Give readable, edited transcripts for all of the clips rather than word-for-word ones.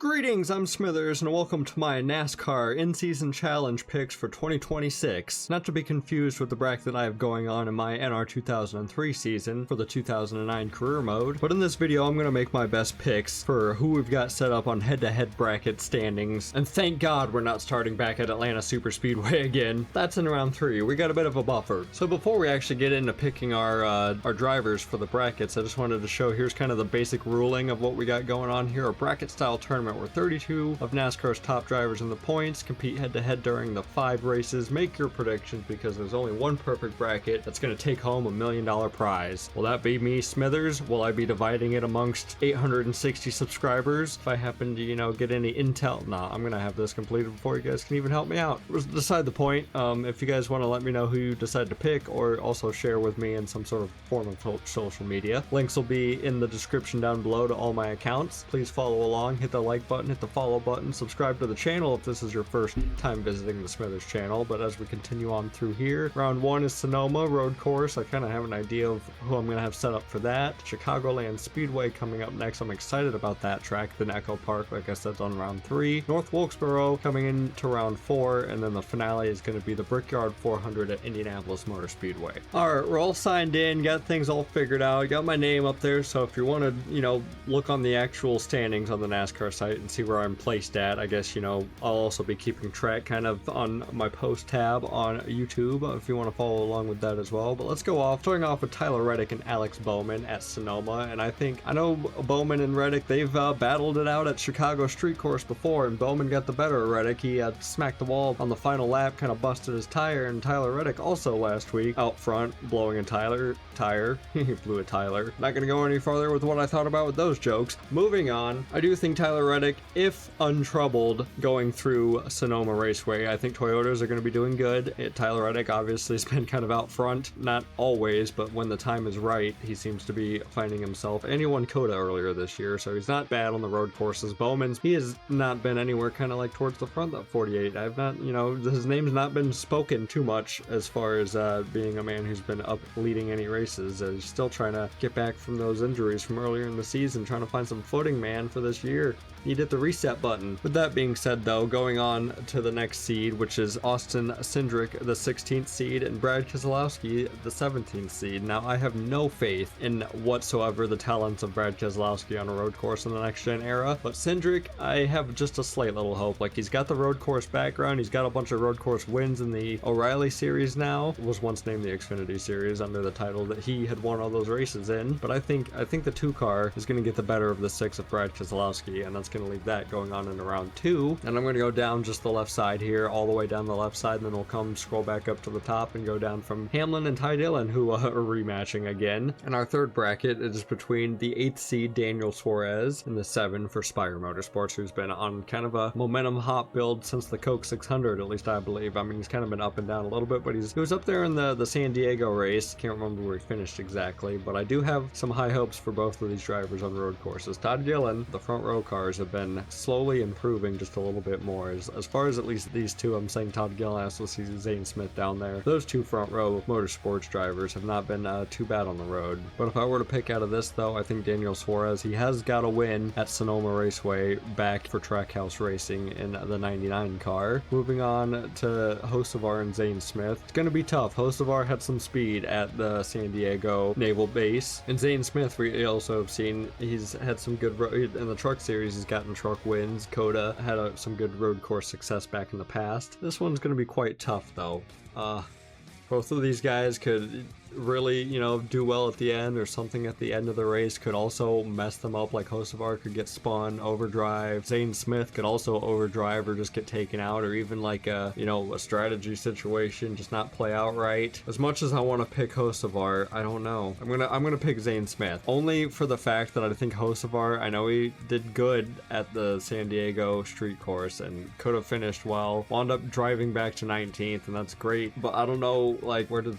Greetings, I'm Smithers, and welcome to my NASCAR in-season challenge picks for 2026. Not to be confused with the bracket that I have going on in my NR 2003 season for the 2009 career mode, but in this video I'm going to make my best picks for who we've got set up on head-to-head bracket standings. And thank God we're not starting back at Atlanta Superspeedway again. That's in round 3. We got a bit of a buffer. So before we actually get into picking our drivers for the brackets, I just wanted to show here's kind of the basic ruling of what we got going on here. A bracket-style tournament where 32 of NASCAR's top drivers in the points compete head-to-head during the 5 races. Make your predictions because there's only one perfect bracket that's going to take home $1 million prize. Will that be me, Smithers? Will I be dividing it amongst 860 subscribers? If I happen to, get any intel? Nah, I'm going to have this completed before you guys can even help me out. Beside the point, if you guys want to let me know who you decide to pick or also share with me in some sort of form of social media, links will be in the description down below to all my accounts. Please follow along, hit the like button, hit the follow button, subscribe to the channel if this is your first time visiting the Smithers channel. But as we continue on through here, round 1 is Sonoma road course. I kind of have an idea of who I'm going to have set up for that. Chicagoland Speedway coming up next. I'm excited about that track. Then Echo Park, like I said, on round 3. North Wilkesboro coming into round 4, and then the finale is going to be the Brickyard 400 at Indianapolis Motor Speedway. Alright, we're all signed in, got things all figured out, got my name up there, so if you want to, look on the actual standings on the NASCAR site and see where I'm placed at, I guess, I'll also be keeping track kind of on my post tab on YouTube if you want to follow along with that as well. But let's go off, starting off with Tyler Reddick and Alex Bowman at Sonoma. And I know Bowman and Reddick, they've battled it out at Chicago Street Course before, and Bowman got the better of Reddick. He smacked the wall on the final lap, kind of busted his tire, and Tyler Reddick also last week out front blowing a tire. He blew a Tyler. Not gonna go any farther with what I thought about with those jokes. Moving on, I do think Tyler Reddick, if untroubled going through Sonoma Raceway, I think Toyotas are going to be doing good. Tyler Reddick obviously has been kind of out front, not always, but when the time is right, he seems to be finding himself. And he won COTA earlier this year, so he's not bad on the road courses. Bowman's, he has not been anywhere kind of like towards the front of 48. I've not, his name's not been spoken too much as far as being a man who's been up leading any races. He's still trying to get back from those injuries from earlier in the season, trying to find some footing, man, for this year. He hit the reset button. With that being said, though, going on to the next seed, which is Austin Cindric, the 16th seed, and Brad Keselowski, the 17th seed. Now, I have no faith in whatsoever the talents of Brad Keselowski on a road course in the next-gen era, but Cindric, I have just a slight little hope. Like, he's got the road course background, he's got a bunch of road course wins in the O'Reilly Series now. It was once named the Xfinity Series under the title that he had won all those races in, but I think the 2-car is going to get the better of the 6 of Brad Keselowski, and that's going to leave that going on into round 2. And I'm going to go down just the left side here, all the way down the left side, and then we'll scroll back up to the top and go down from Hamlin and Ty Dillon, who are rematching again. And our third bracket is between the 8th seed Daniel Suarez and the 7 for Spire Motorsports, who's been on kind of a momentum hot build since the Coke 600, at least I believe. I mean, he's kind of been up and down a little bit, but he was up there in the San Diego race. Can't remember where he finished exactly, but I do have some high hopes for both of these drivers on road courses. Todd Dillon, the front row cars have been slowly improving just a little bit more. As far as at least these two, I'm saying Todd Dillon, I also see Zane Smith down there. Those two front row motorsports drivers have not been too bad on the road. But if I were to pick out of this, though, I think Daniel Suarez, he has got a win at Sonoma Raceway back for Trackhouse Racing in the 99 car. Moving on to Hocevar and Zane Smith. It's going to be tough. Hocevar had some speed at the San Diego Naval Base, and Zane Smith, we also have seen he's had some good in the truck series. He's gotten truck wins. COTA had some good road course success back in the past. This one's going to be quite tough, though. Both of these guys could really, do well at the end, or something at the end of the race could also mess them up. Like Hocevar could get spun, overdrive. Zane Smith could also overdrive or just get taken out, or even like a strategy situation just not play out right. As much as I want to pick Hocevar, I don't know. I'm gonna pick Zane Smith, only for the fact that I think Hocevar, I know he did good at the San Diego street course and could have finished well. Wound up driving back to 19th, and that's great, but I don't know, like, where'd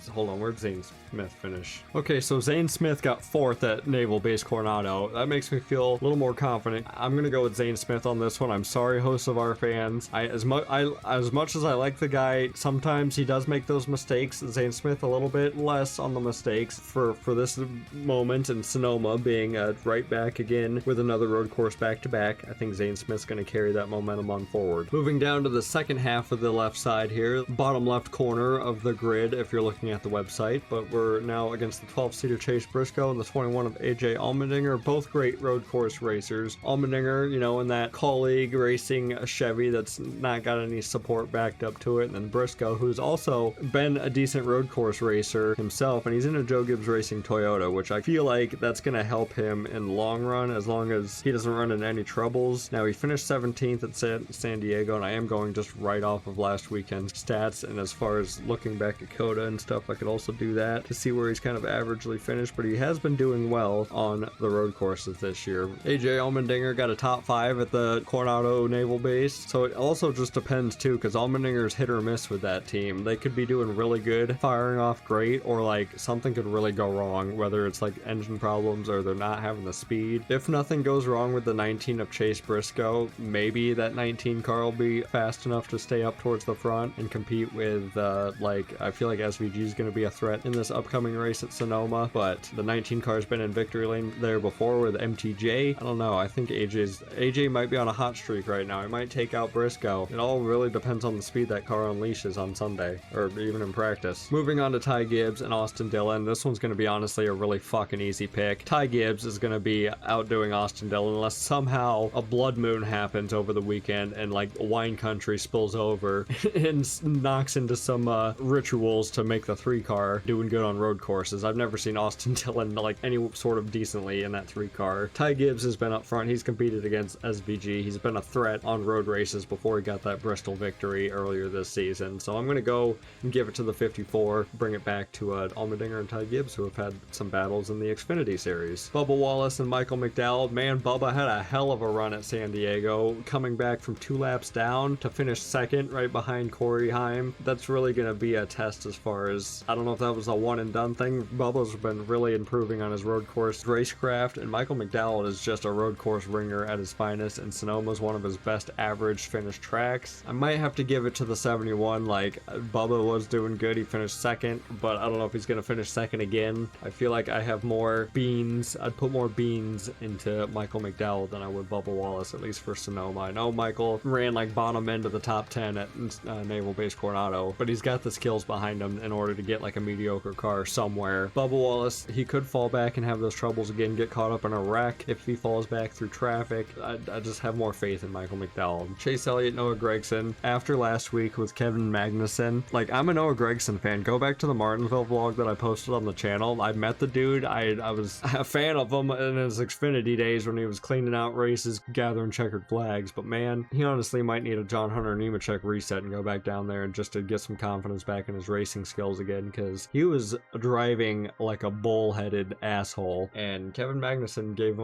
Zane's Smith finish. Okay, so Zane Smith got 4th at Naval Base Coronado. That makes me feel a little more confident. I'm gonna go with Zane Smith on this one. I'm sorry, hosts of our fans. As much as I like the guy, sometimes he does make those mistakes. Zane Smith a little bit less on the mistakes for this moment, and Sonoma being right back again with another road course back-to-back. I think Zane Smith's gonna carry that momentum on forward. Moving down to the second half of the left side here, bottom left corner of the grid if you're looking at the website, but we're now against the 12-seater Chase Briscoe and the 21 of AJ Allmendinger, both great road course racers. Allmendinger, you know, in that colleague racing a Chevy that's not got any support backed up to it, and then Briscoe, who's also been a decent road course racer himself, and he's in a Joe Gibbs Racing Toyota, which I feel like that's going to help him in the long run as long as he doesn't run into any troubles. Now, he finished 17th at San Diego, and I am going just right off of last weekend's stats, and as far as looking back at Coda and stuff, I could also do that to see where he's kind of averagely finished, but he has been doing well on the road courses this year. AJ Allmendinger got a top 5 at the Coronado Naval Base, so it also just depends too, because Allmendinger's hit or miss with that team. They could be doing really good, firing off great, or like something could really go wrong, whether it's like engine problems or they're not having the speed. If nothing goes wrong with the 19 of Chase Briscoe, maybe that 19 car will be fast enough to stay up towards the front and compete with I feel like SVG is going to be a threat in this upcoming race at Sonoma, but the 19 car's been in victory lane there before with MTJ. I don't know, I think AJ might be on a hot streak right now. He might take out Briscoe. It all really depends on the speed that car unleashes on Sunday, or even in practice. Moving on to Ty Gibbs and Austin Dillon. This one's going to be honestly a really fucking easy pick. Ty Gibbs is going to be outdoing Austin Dillon unless somehow a blood moon happens over the weekend and like wine country spills over and knocks into some rituals to make the 3 car doing good on road courses. I've never seen Austin Dillon like any sort of decently in that 3 car. Ty Gibbs has been up front. He's competed against SVG. He's been a threat on road races before he got that Bristol victory earlier this season. So I'm going to go and give it to the 54, bring it back to Allmendinger and Ty Gibbs, who have had some battles in the Xfinity series. Bubba Wallace and Michael McDowell. Man, Bubba had a hell of a run at San Diego, coming back from 2 laps down to finish second right behind Corey Heim. That's really going to be a test as far as, I don't know if that was a one and done thing. Bubba's been really improving on his road course racecraft, and Michael McDowell is just a road course ringer at his finest, and Sonoma's one of his best average finished tracks. I might have to give it to the 71. Like, Bubba was doing good. He finished second, but I don't know if he's going to finish second again. I feel like I have more beans. I'd put more beans into Michael McDowell than I would Bubba Wallace, at least for Sonoma. I know Michael ran like bottom end of the top 10 at Naval Base Coronado, but he's got the skills behind him in order to get like a mediocre car somewhere. Bubba Wallace, he could fall back and have those troubles again, get caught up in a wreck if he falls back through traffic. I just have more faith in Michael McDowell. Chase Elliott, Noah Gragson. After last week with Kevin Magnussen, like, I'm a Noah Gragson fan. Go back to the Martinsville vlog that I posted on the channel. I met the dude. I was a fan of him in his Xfinity days when he was cleaning out races, gathering checkered flags, but man, he honestly might need a John Hunter Nemechek reset and go back down there and just to get some confidence back in his racing skills again, because he was driving like a bullheaded asshole, and Kevin Magnussen gave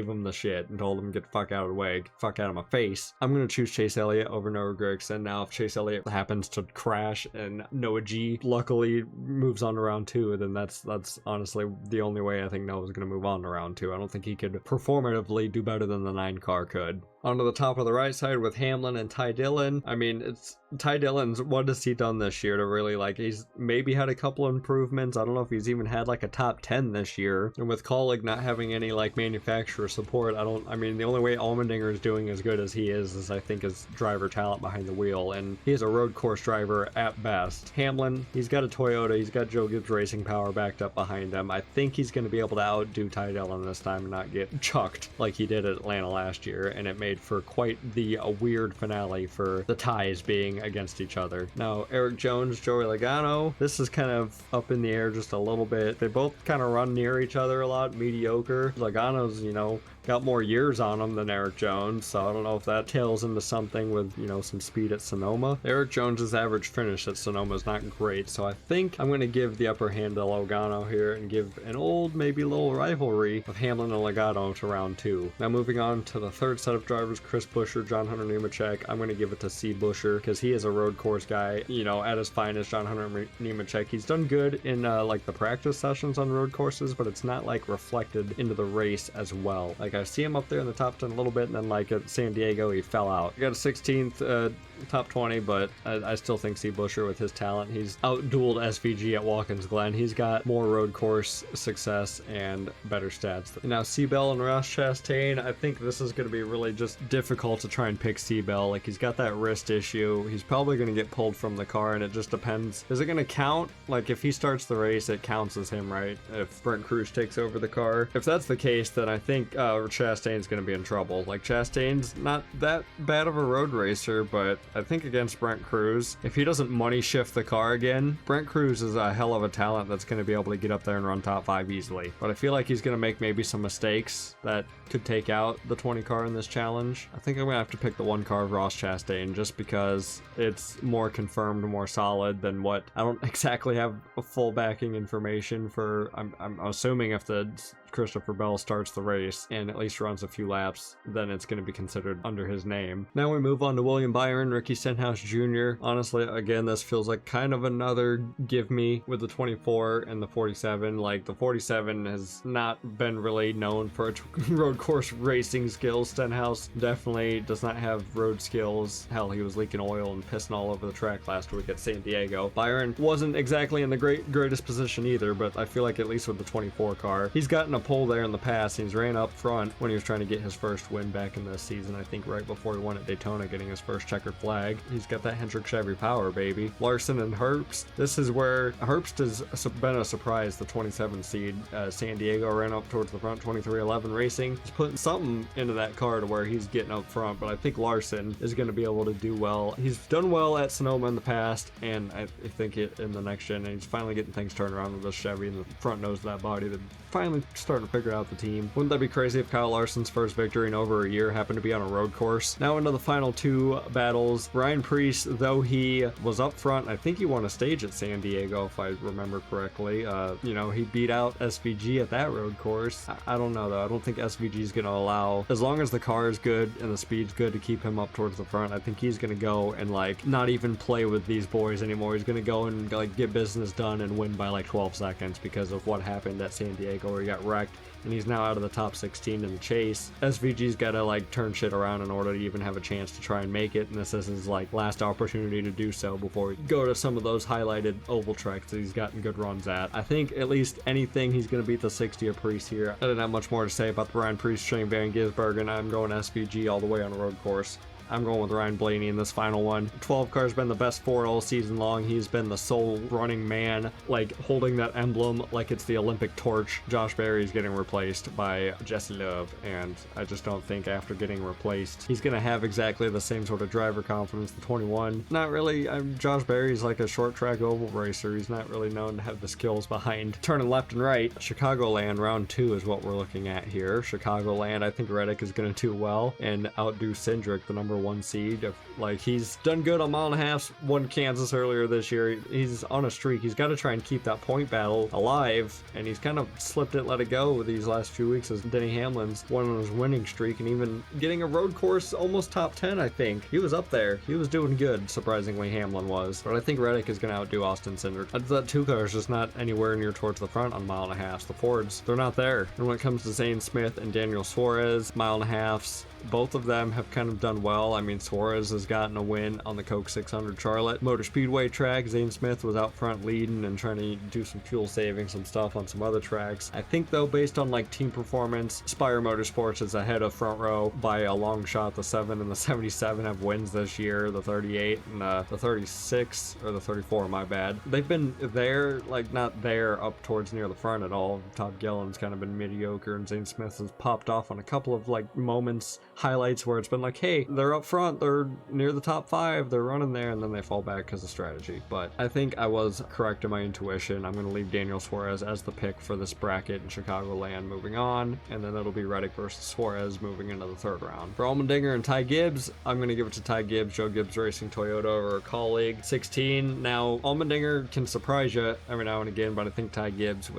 him the shit and told him, get the fuck out of the way, get the fuck out of my face. I'm gonna choose Chase Elliott over Noah Gragson. Now, if Chase Elliott happens to crash and Noah G luckily moves on to round 2, then that's honestly the only way I think Noah's gonna move on to round 2. I don't think he could performatively do better than the 9 car could. Onto the top of the right side with Hamlin and Ty Dillon. I mean, it's Ty Dillon's, what has he done this year to really, like, he's maybe had a couple of improvements. I don't know if he's even had like a top 10 this year. And with Colleague not having any like manufacturer support, I mean, the only way Allmendinger is doing as good as he is I think his driver talent behind the wheel, and he's a road course driver at best. Hamlin, he's got a Toyota, he's got Joe Gibbs racing power backed up behind him. I think he's going to be able to outdo Ty Dillon this time and not get chucked like he did at Atlanta last year, and it made for quite the weird finale for the ties being against each other. Now, Eric Jones, Joey Logano, this is kind of up in the air just a little bit. They both kind of run near each other a lot, mediocre. Logano's, you know, got more years on him than Eric Jones, so I don't know if that tails into something with, you know, some speed at Sonoma. Eric Jones's average finish at Sonoma is not great, so I think I'm going to give the upper hand to Logano here and give an old, maybe little rivalry of Hamlin and Logano to round 2. Now moving on to the third set of drivers, Chris Buescher, John Hunter Nemechek. I'm going to give it to C. Buescher because he is a road course guy, you know, at his finest. John Hunter Nemechek, he's done good in like the practice sessions on road courses, but it's not like reflected into the race as well. Like I see him up there in the top 10 a little bit, and then like at San Diego he fell out. He got a 16th top 20, but I still think C. Buescher with his talent, he's outdueled SVG at Watkins Glen. He's got more road course success and better stats. Now Seabell and Ross Chastain, I think this is going to be really just difficult to try and pick Seabell. Like he's got that wrist issue. He's probably going to get pulled from the car, and it just depends. Is it going to count? Like if he starts the race, it counts as him, right? If Brent Cruz takes over the car. If that's the case, then I think Chastain's going to be in trouble. Like Chastain's not that bad of a road racer, but I think against Brent Cruz, if he doesn't money shift the car again, Brent Cruz is a hell of a talent that's going to be able to get up there and run top 5 easily. But I feel like he's going to make maybe some mistakes that could take out the 20 car in this challenge. I think I'm going to have to pick the 1 car of Ross Chastain just because it's more confirmed, more solid than what I don't exactly have a full backing information for. I'm assuming if the Christopher Bell starts the race and at least runs a few laps, then it's going to be considered under his name. Now we move on to William Byron, Ricky Stenhouse Jr. Honestly, again, this feels like kind of another give me with the 24 and the 47. Like the 47 has not been really known for its road course racing skills. Stenhouse definitely does not have road skills. Hell, he was leaking oil and pissing all over the track last week at San Diego. Byron wasn't exactly in the greatest position either, but I feel like at least with the 24 car, he's gotten a pole there in the past. He's ran up front when he was trying to get his first win back in this season, I think right before he won at Daytona, getting his first checkered flag. He's got that Hendrick Chevy power, baby. Larson and Herbst, this is where Herbst has been a surprise, the 27 seed. San Diego ran up towards the front, 23-11 racing. He's putting something into that car to where he's getting up front, but I think Larson is going to be able to do well. He's done well at Sonoma in the past, and I think in the next gen, and he's finally getting things turned around with this Chevy and the front nose of that body that finally starting to figure out the team. Wouldn't that be crazy if Kyle Larson's first victory in over a year happened to be on a road course? Now into the final 2 battles. Ryan Preece, though he was up front, I think he won a stage at San Diego if I remember correctly. You know, he beat out SVG at that road course. I don't know though. I don't think SVG is going to allow, as long as the car is good and the speed's good to keep him up towards the front, I think he's going to go and like not even play with these boys anymore. He's going to go and like get business done and win by like 12 seconds because of what happened at San Diego where he got wrecked, and he's now out of the top 16 in the chase. SVG's got to like turn shit around in order to even have a chance to try and make it, and this is his like last opportunity to do so before we go to some of those highlighted oval tracks that he's gotten good runs at. I think at least anything he's going to beat the 60 of Preece here. I didn't have much more to say about the Ryan Preece, Shane Van Gisbergen. I'm going SVG all the way on a road course. I'm going with Ryan Blaney in this final one. 12 car's been the best 4 all season long. He's been the sole running man, like holding that emblem like it's the Olympic torch. Josh Berry's getting replaced by Jesse Love, and I just don't think after getting replaced, he's going to have exactly the same sort of driver confidence. The 21, not really. Josh Berry's like a short track oval racer. He's not really known to have the skills behind turning left and right. Chicagoland round 2 is what we're looking at here. Chicagoland, I think Reddick is going to do well and outdo Cindric, the number 1 seed. Like he's done good on mile and a half, won Kansas earlier this year. He's on a streak. He's got to try and keep that point battle alive, and he's kind of slipped it, let it go with these last few weeks as Denny Hamlin's won on his winning streak and even getting a road course almost top 10. I think he was up there. He was doing good, surprisingly. Hamlin was, but I think Reddick is going to outdo Austin Cindric. That 2 car is just not anywhere near towards the front on mile and a half. The Fords, they're not there. And when it comes to Zane Smith and Daniel Suarez, mile and a halves, both of them have kind of done well. I mean, Suarez has gotten a win on the Coke 600 Charlotte Motor Speedway track. Zane Smith was out front leading and trying to do some fuel saving, some stuff on some other tracks. I think though, based on like team performance, Spire Motorsports is ahead of Front Row by a long shot. The 7 and the 77 have wins this year. The 38 and the 36, or the 34, my bad. They've been there, like not there up towards near the front at all. Todd Gillen's kind of been mediocre, and Zane Smith has popped off on a couple of like moments, highlights where it's been like, hey, they're they're up front, they're near the top 5, they're running there, and then they fall back because of strategy. But I think I was correct in my intuition. I'm going to leave Daniel Suarez as the pick for this bracket in Chicagoland moving on, and then it'll be Reddick versus Suarez moving into the 3rd round. For Allmendinger and Ty Gibbs, I'm going to give it to Ty Gibbs, Joe Gibbs Racing Toyota or a colleague. 16. Now, Allmendinger can surprise you every now and again, but I think Ty Gibbs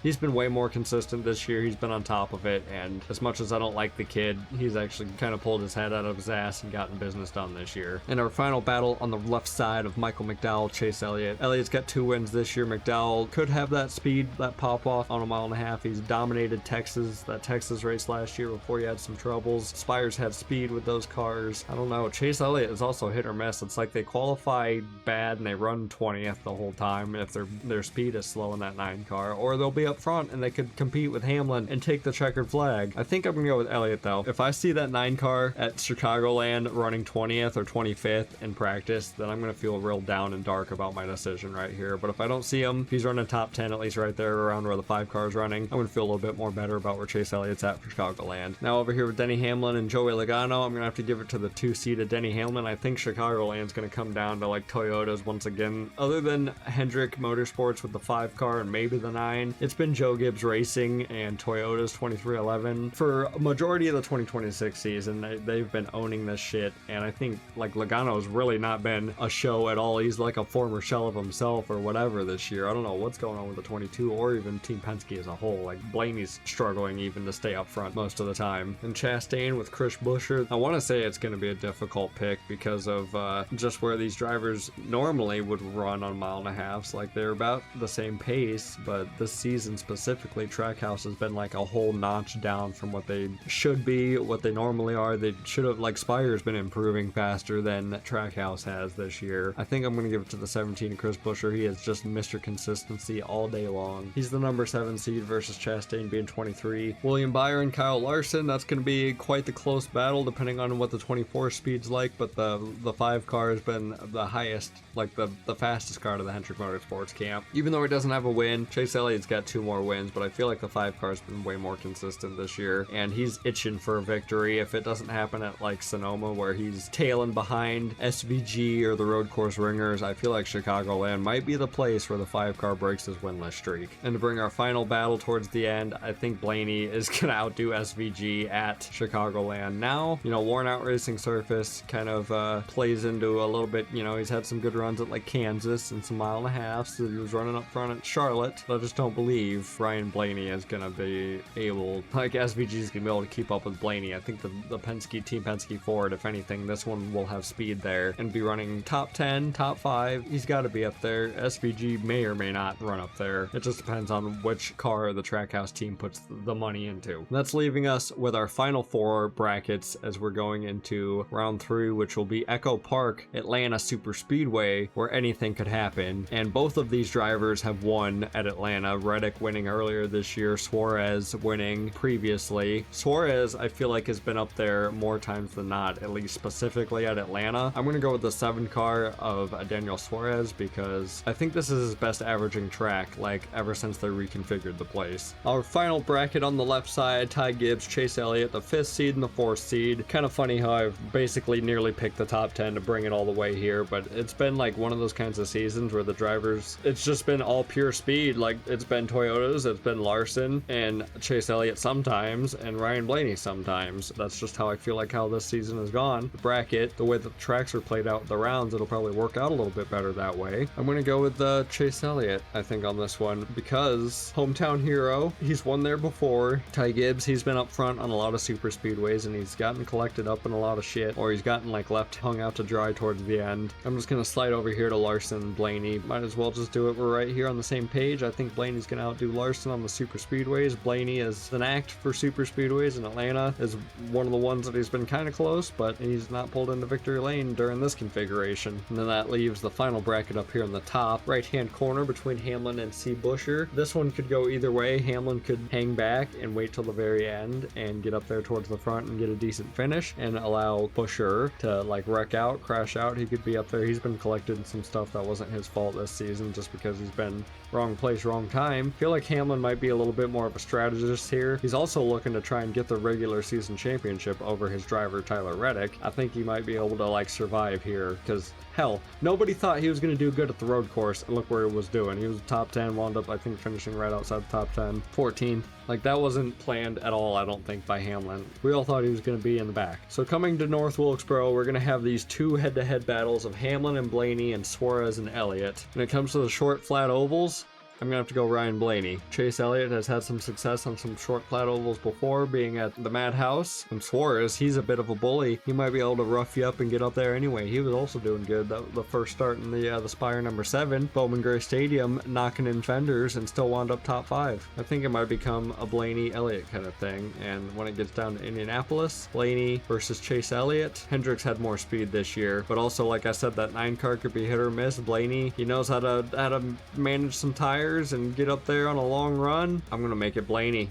he's been way more consistent this year. He's been on top of it, and as much as I don't like the kid, he's actually kind of pulled his head out of his ass and gotten business done this year. In our final battle on the left side of Michael McDowell, Chase Elliott. Elliott's got 2 wins this year. McDowell could have that speed, that pop off on a 1.5 miles. He's dominated that Texas race last year before he had some troubles. Spires had speed with those cars. I don't know. Chase Elliott is also hit or miss. It's like they qualify bad and they run 20th the whole time if their speed is slow in that 9 car, or they'll be up front and they could compete with Hamlin and take the checkered flag. I think I'm gonna go with Elliott though. If I see that 9 car at Chicagoland running 20th or 25th in practice, then I'm gonna feel real down and dark about my decision right here. But if I don't see him, if he's running top 10 at least right there around where the 5 car is running, I'm gonna feel a little bit more better about where Chase Elliott's at for Chicagoland. Now over here with Denny Hamlin and Joey Logano, I'm gonna have to give it to the 2-seeded Denny Hamlin. I think Chicagoland's gonna come down to like Toyotas once again. Other than Hendrick Motorsports with the 5 car and maybe the 9, it's been Joe Gibbs Racing and Toyota's 2311 for a majority of the 2026 season. They've been owning this shit, and I think like Logano's really not been a show at all. He's like a former shell of himself or whatever this year. I don't know what's going on with the 22 or even Team Penske as a whole. Like Blaney's struggling even to stay up front most of the time. And Chastain with Chris Buescher, I want to say it's going to be a difficult pick because of just where these drivers normally would run on 1.5 miles. Like they're about the same pace, but this season specifically, Trackhouse has been like a whole notch down from what they should be, what they normally are. They should have, like Spire's been improving faster than Trackhouse has this year. I think I'm going to give it to the 17 Chris Buescher. He is just Mr. Consistency all day long. He's the number 7 seed versus Chastain being 23. William Byron, Kyle Larson, that's going to be quite the close battle depending on what the 24 speed's like, but the 5 car has been the highest, like the fastest car to the Hendrick Motorsports camp. Even though he doesn't have a win, Chase Elliott's got 2 more wins, but I feel like the 5 car's been way more consistent this year, and he's itching for a victory. If it doesn't happen at like Sonoma where he's tailing behind SVG or the road course ringers, I feel like Chicagoland might be the place where the 5 car breaks his winless streak. And to bring our final battle towards the end, I think Blaney is gonna outdo SVG at Chicagoland. Now, worn out racing surface kind of plays into a little bit, he's had some good runs at like Kansas and some 1.5 miles, so he was running up front at Charlotte, but I just don't believe Ryan Blaney is gonna be able, like SVG's gonna be able to keep up with Blaney. I think the Team Penske Ford, if anything, this one will have speed there and be running top 10, top 5. He's got to be up there. SVG may or may not run up there. It just depends on which car the Trackhouse team puts the money into. That's leaving us with our final 4 brackets as we're going into round 3, which will be Echo Park, Atlanta Super Speedway, where anything could happen. And both of these drivers have won at Atlanta. Reddick winning earlier this year, Suarez winning previously. Suarez, I feel like, has been up there more times than not, at least specifically at Atlanta. I'm going to go with the 7 car of Daniel Suarez because I think this is his best averaging track, like ever since they reconfigured the place. Our final bracket on the left side, Ty Gibbs, Chase Elliott, the 5th seed and the 4th seed. Kind of funny how I've basically nearly picked the top 10 to bring it all the way here, but it's been like one of those kinds of seasons where the drivers, it's just been all pure speed. Like it's been Toyotas, it's been Larson and Chase Elliott sometimes, and Ryan Blaney sometimes. That's just how I feel like how this season has gone. The bracket, the way the tracks are played out, the rounds, it'll probably work out a little bit better that way. I'm going to go with Chase Elliott, I think, on this one, because hometown hero, he's won there before. Ty Gibbs, he's been up front on a lot of super speedways, and he's gotten collected up in a lot of shit, or he's gotten like left hung out to dry towards the end. I'm just going to slide over here to Larson and Blaney. Might as well just do it. We're right here on the same page. I think Blaney's going to outdo Larson on the super speedways. Blaney is an act for super speedways, and Atlanta is one of the ones that he's been kind of close, but he's not pulled into victory lane during this configuration. And then that leaves the final bracket up here in the top right hand corner between Hamlin and C. Buescher. This one could go either way. Hamlin could hang back and wait till the very end and get up there towards the front and get a decent finish and allow Buescher to like wreck out, crash out. He could be up there. He's been collecting some stuff that wasn't his fault this season just because he's been wrong place, wrong time. I feel like Hamlin might be a little bit more of a strategist here. He's also looking to try and get the regular season championship over his driver Tyler Tyler Reddick, I think he might be able to like survive here, because hell, nobody thought he was going to do good at the road course, and look where he was doing. He was top 10, wound up I think finishing right outside the top 10, 14. Like, that wasn't planned at all, I don't think, by Hamlin. We all thought he was going to be in the back. So coming to North Wilkesboro, we're going to have these two head-to-head battles of Hamlin and Blaney and Suarez and Elliott. When it comes to the short flat ovals, I'm gonna have to go Ryan Blaney. Chase Elliott has had some success on some short flat ovals before, being at the Madhouse. And Suarez, he's a bit of a bully. He might be able to rough you up and get up there anyway. He was also doing good. That was the first start in the Spire number 7, Bowman Gray Stadium, knocking in fenders and still wound up top 5. I think it might become a Blaney-Elliott kind of thing. And when it gets down to Indianapolis, Blaney versus Chase Elliott. Hendricks had more speed this year, but also, like I said, that 9 car could be hit or miss. Blaney, he knows how to manage some tires and get up there on a long run. I'm gonna make it Blaney.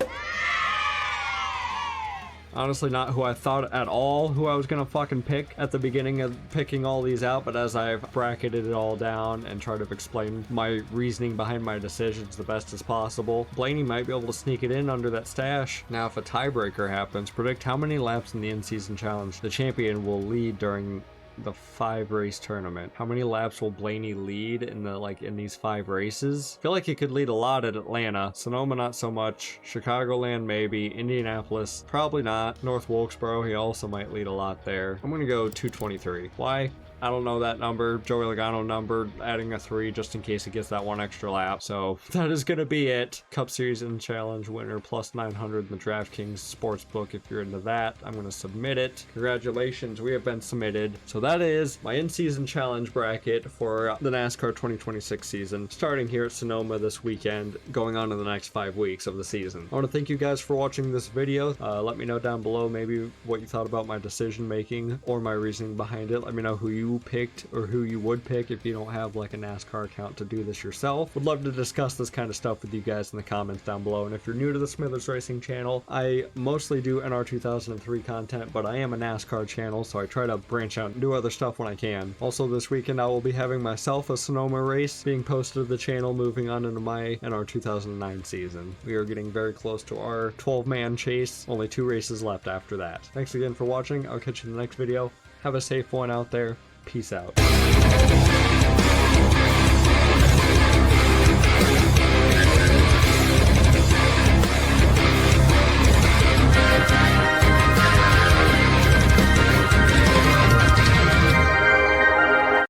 Honestly, not who I thought at all who I was gonna fucking pick at the beginning of picking all these out, but as I've bracketed it all down and tried to explain my reasoning behind my decisions the best as possible, Blaney might be able to sneak it in under that stash. Now, if a tiebreaker happens, predict how many laps in the in-season challenge the champion will lead during the 5 race tournament. How many laps will Blaney lead in these 5 races? I feel like he could lead a lot at Atlanta. Sonoma, not so much. Chicagoland, maybe. Indianapolis, probably not. North Wilkesboro, he also might lead a lot there. I'm gonna go 223. Why? I don't know that number. Joey Logano number, adding a 3 just in case he gets that 1 extra lap. So that is going to be it. Cup Series and Challenge winner plus 900 in the DraftKings Sportsbook. If you're into that, I'm going to submit it. Congratulations, we have been submitted. So that is my in-season challenge bracket for the NASCAR 2026 season, starting here at Sonoma this weekend, going on to the next 5 weeks of the season. I want to thank you guys for watching this video. Let me know down below maybe what you thought about my decision making or my reasoning behind it. Let me know who you picked or who you would pick if you don't have like a NASCAR account to do this yourself. Would love to discuss this kind of stuff with you guys in the comments down below. And if you're new to the Smithers Racing channel, I mostly do NR 2003 content, but I am a NASCAR channel, so I try to branch out and do other stuff when I can. Also this weekend I will be having myself a Sonoma race being posted to the channel, moving on into my NR 2009 season. We are getting very close to our 12-man chase, only 2 races left after that. Thanks again for watching. I'll catch you in the next video. Have a safe one out there. Peace out.